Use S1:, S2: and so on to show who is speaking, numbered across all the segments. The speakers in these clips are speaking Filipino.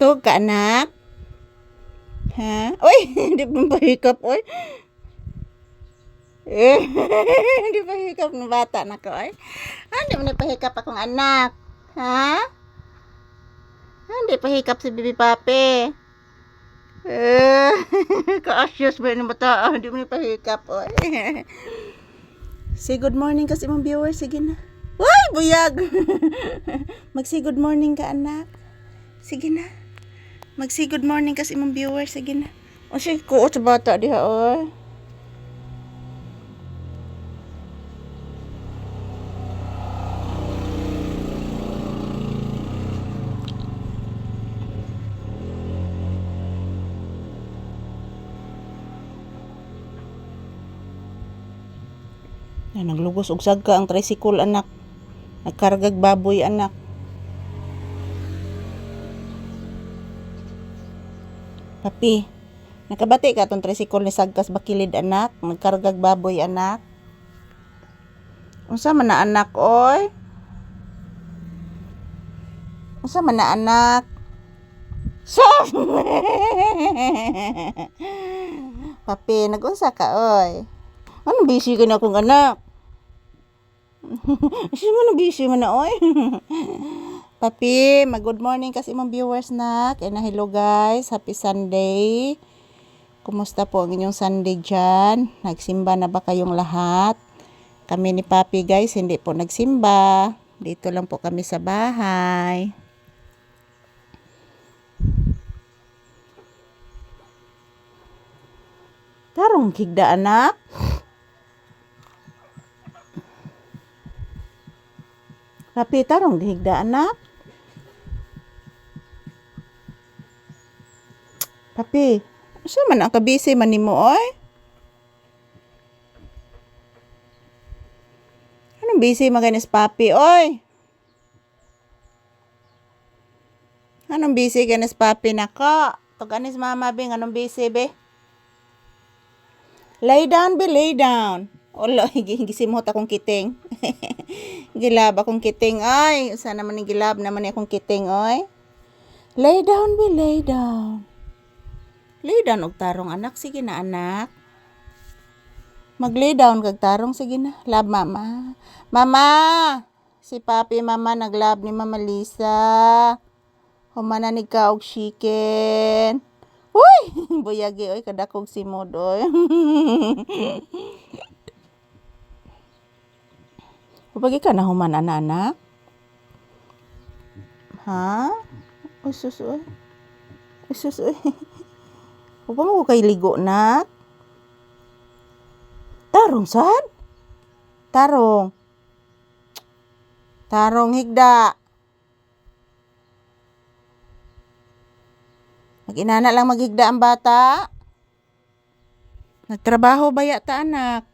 S1: Huwag ka, anak. Ha? Uy, hindi pa pahikap, uy. Hindi pa hikap ng bata na ko, ay. Hindi mo na pahikap akong anak. Ha? Hindi pa hikap si Bibi Papi. Ka-asyos ba yung bata? Hindi mo na pahikap, uy. Say good morning kasi mong viewers. Sige na. Uy, buyag. Mag-say good morning ka, anak. Sige na. Mag-say good morning kasi mong viewers. Sige na. O siya, kuot sa bata diha, oy. Naglugos og sagka ang tricycle, anak. Nagkargag baboy, anak. Papi, nakabati ka tong tricycle ni sagkas bakilid, anak. Nagkargag baboy, anak. Unsa man na, anak, oy? Unsa man na, anak? Sos! Papi, nagunsa ka, oy? Ano busy ka na akong anak? Kasi mo na busy man na, oy. Papi, mag-good morning kasi imong viewers na. Kaya na hello guys, happy Sunday. Kumusta po ang inyong Sunday dyan? Nagsimba na ba kayong lahat? Kami ni Papi guys, hindi po nagsimba. Dito lang po kami sa bahay. Tarong higda, anak. Papi, tarong higda, anak. Papi, siya man ang kabisi man nimo, oy? Anong busy maganis, Papi, oy? Anong busy ganis, Papi, nako? Tuganis mama, bing, anong busy, be? Lay down, be, lay down. Olo, gisimot akong kiting. Gilab akong kiting, oy. Sana naman yung gilab naman akong kiting, oy. Lay down, be, lay down. Lay down og tarong, anak. Sige na, anak. Mag-lay down kag tarong. Sige na. Love, mama. Mama! Si Papi, mama, naglab ni Mama Lisa. Humananig ka og chicken. Uy! Buyagi, oy. Kadakog si Modoy. Pupagi ka na human, anak? Ha? Usus, oy. Usus, oy. Upa mo ko kay ligo, nak? Tarong, sad? Tarong. Tarong, higda. Mag-inana lang maghigda ang bata. Nagtrabaho ba yata, anak?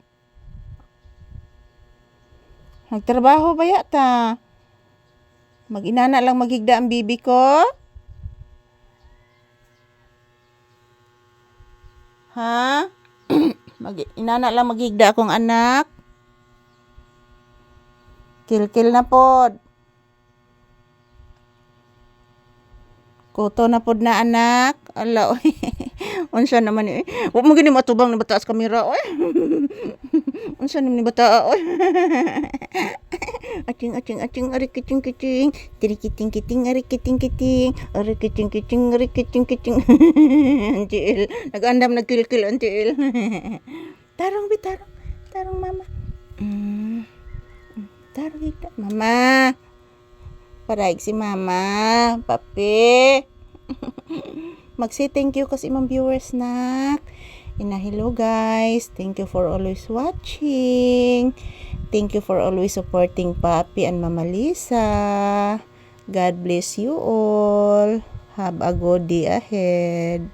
S1: Nagtrabaho ba yata? Mag-inana lang maghigda ang bibi ko? Ha? Mag-inana lang maghigda akong anak? Kil-kil na pod. Kuto na pod na, anak. Ala, oy. Unsa naman ni? Wa mo gini matubang na bata sa kamera, oy. Unsa naman ni bata, oy. Ating ari kiting tiri kiting ari kiting ari kiting ari kiting antil nagandam nagkilkil antil. Tarong bitarong tarong mama. Tarong ita mama. Paraig si mama, Papi. Mag-say thank you kasi imong viewers, nak. Hello guys. Thank you for always watching. Thank you for always supporting Papi and Mama Lisa. God bless you all. Have a good day ahead.